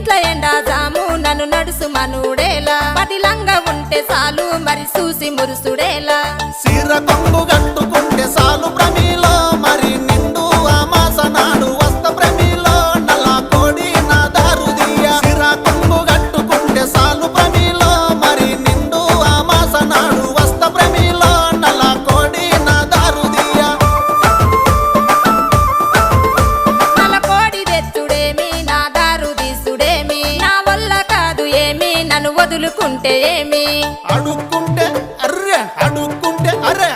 ఇంట్ల ఎండా జాము నన్ను నడుసు మనుడేలా పదిలంగా ఉంటే చాలు మరి చూసి మురుసుడేలా సీర కొంగు కట్టుకుంటే సాలు ప్రమిలో మరి నిండు అమాస నాడు వస్త ప్రమిలో నల్ల కోడి నా దారుదియ సీర కొంగు కట్టుకుంటే సాలు ప్రమిలో మరి నిండు అమాస నాడు వస్త ప్రమిలో నల్ల కోడి నా దారుదియ నల్ల కోడి తెచ్చుడేమి నా దారు తీసుడేమి నా వల్ల కాదు ఏమి నన్ను వదులుకుంటే ఏమి అడుక్కుంటే అర్రే